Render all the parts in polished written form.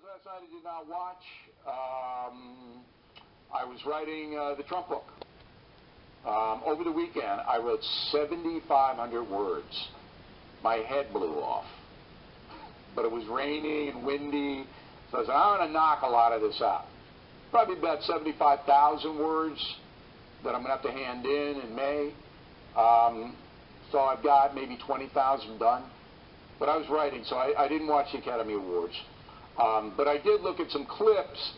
Awards last night I did not watch. I was writing the Trump book. Over the weekend, I wrote 7,500 words. My head blew off. But it was raining and windy, so I said, I'm going to knock a lot of this out. Probably about 75,000 words that I'm going to have to hand in May. So I've got maybe 20,000 done. But I was writing, so I didn't watch the Academy Awards. But I did look at some clips,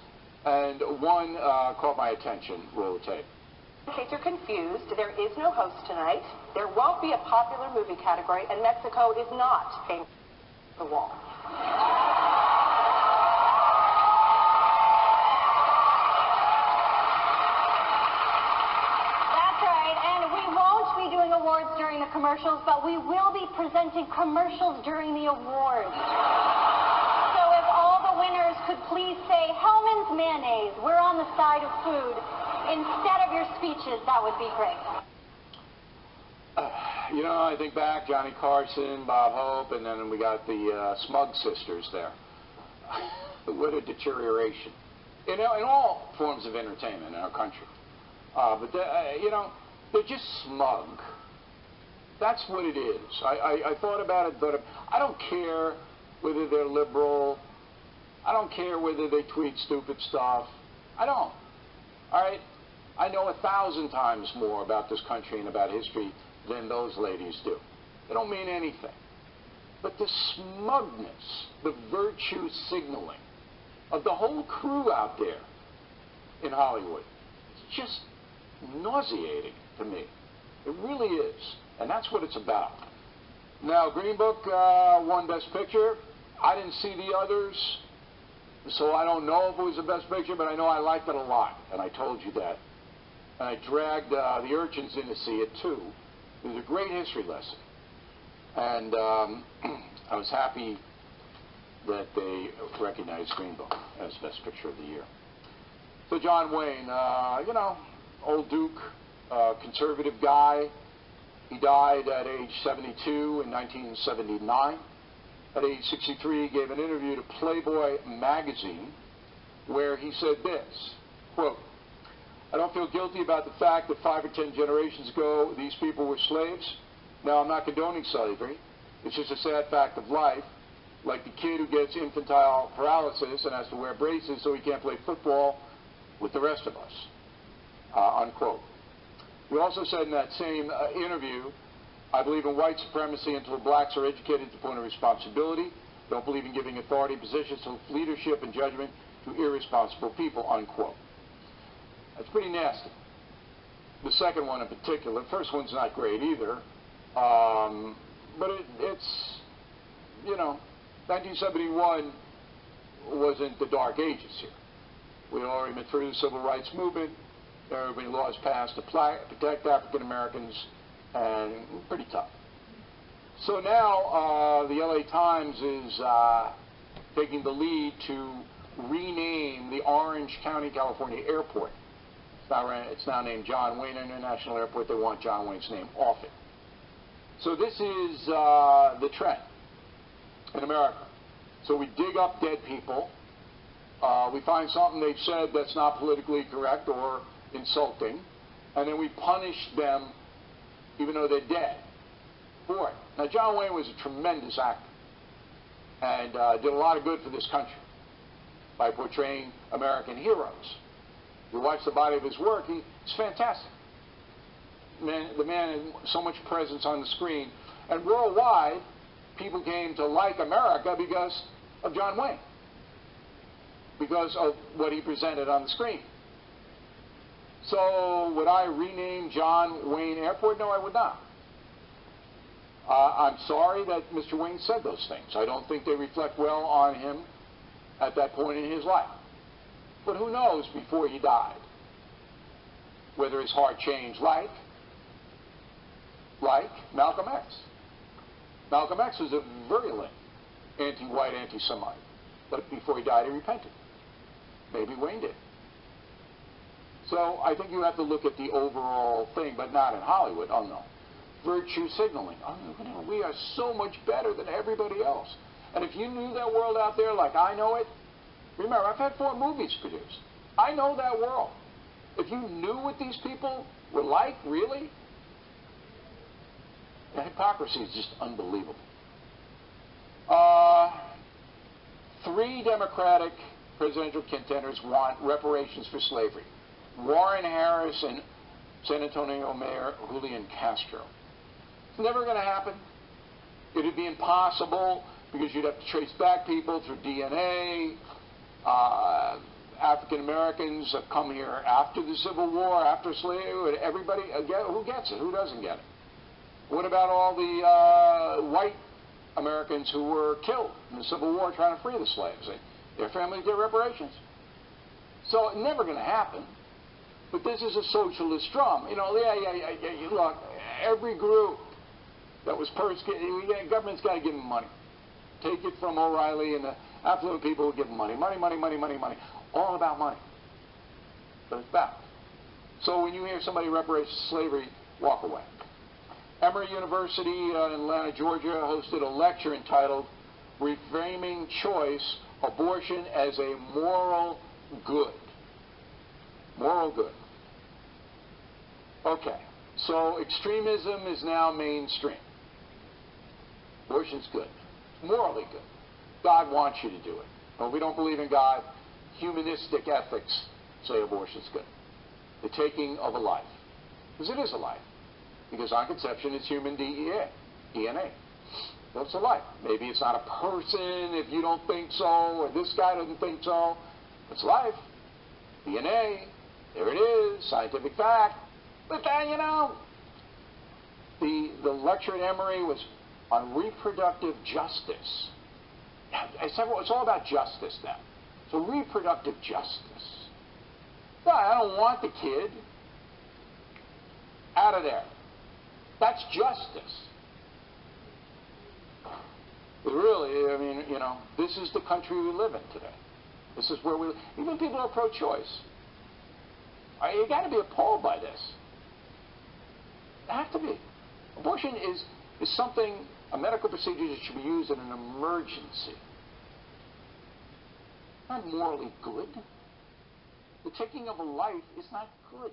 and one caught my attention. Roll the tape. In case you're confused, there is no host tonight. There won't be a popular movie category, and Mexico is not paying the wall. That's right, and we won't be doing awards during the commercials, but we will be presenting commercials during the awards. So if all the winners could please say, Hellmann's Mayonnaise, we're on the side of food, instead of your speeches, that would be great. You know, I think back, Johnny Carson, Bob Hope, and then we got the Smug Sisters there. What a deterioration. You know, in all forms of entertainment in our country. But, you know, they're just smug. That's what it is. I thought about it, but I don't care whether they're liberal. I don't care whether they tweet stupid stuff. I don't. All right? I know 1,000 times more about this country and about history than those ladies do. They don't mean anything. But the smugness, the virtue signaling of the whole crew out there in Hollywood, it's just nauseating to me. It really is. And that's what it's about. Now, Green Book won Best Picture. I didn't see the others, so I don't know if it was the Best Picture, but I know I liked it a lot, and I told you that. And I dragged the urchins in to see it, too. It was a great history lesson. And I was happy that they recognized Green Book as Best Picture of the Year. So John Wayne, you know, old Duke, conservative guy. He died at age 72 in 1979. At age 63, he gave an interview to Playboy magazine where he said this, quote, I don't feel guilty about the fact that 5 or 10 generations ago these people were slaves. Now, I'm not condoning slavery. It's just a sad fact of life, like the kid who gets infantile paralysis and has to wear braces so he can't play football with the rest of us, unquote. He also said in that same interview, I believe in white supremacy until blacks are educated to the point of responsibility. Don't believe in giving authority positions of leadership and judgment to irresponsible people, unquote. That's pretty nasty. The second one in particular, the first one's not great either, but it's, you know, 1971 wasn't the dark ages here. We had already been through the civil rights movement. There have been laws passed to protect African Americans, and pretty tough. So now the LA Times is taking the lead to rename the Orange County, California airport. It's now named John Wayne International Airport. They want John Wayne's name off it. So this is the trend in America. So we dig up dead people. We find something they've said that's not politically correct or insulting, and then we punish them even though they're dead for it. Now, John Wayne was a tremendous actor and did a lot of good for this country by portraying American heroes. You watch the body of his work, he's fantastic. The man had so much presence on the screen. And worldwide, people came to like America because of John Wayne, because of what he presented on the screen. So would I rename John Wayne Airport? No, I would not. I'm sorry that Mr. Wayne said those things. I don't think they reflect well on him at that point in his life. But who knows before he died whether his heart changed like Malcolm X. Malcolm X was a virulent anti-white, anti-Semite. But before he died, he repented. Maybe Wayne did. So I think you have to look at the overall thing, but not in Hollywood. Oh, no. Virtue signaling. Oh, you know, we are so much better than everybody else. And if you knew that world out there like I know it, Remember, I've had 4 movies produced. I know that world. If you knew what these people were like, really, the hypocrisy is just unbelievable. 3 Democratic presidential contenders want reparations for slavery. Warren Harris and San Antonio Mayor Julian Castro. It's never going to happen. It would be impossible because you'd have to trace back people through DNA. African Americans have come here after the Civil War, after slavery. Everybody, again, who gets it? Who doesn't get it? What about all the white Americans who were killed in the Civil War trying to free the slaves? Their families get reparations. So it's never going to happen. But this is a socialist drum. You know, look, every group that was persecuted, government's got to give them money. Take it from O'Reilly and the affluent people who give them money. Money, money, money, money, money. All about money. But it's bad. So when you hear somebody reparates slavery, walk away. Emory University in Atlanta, Georgia, hosted a lecture entitled Reframing Choice, Abortion as a Moral Good. Moral good. Okay, so extremism is now mainstream. Abortion's good. Morally good. God wants you to do it. But we don't believe in God. Humanistic ethics say abortion's good. The taking of a life. Because it is a life. Because on conception it's human DNA. That's a life. Maybe it's not a person if you don't think so, or this guy doesn't think so. It's life. DNA. There it is. Scientific fact. But then, you know, the lecture at Emory was on reproductive justice. It's all about justice now. So reproductive justice. No, I don't want the kid. Out of there. That's justice. But really, I mean, you know, this is the country we live in today. This is where we live. Even people who are pro-choice. You got to be appalled by this. You have to be. Abortion is something, a medical procedure that should be used in an emergency. Not morally good. The taking of a life is not good.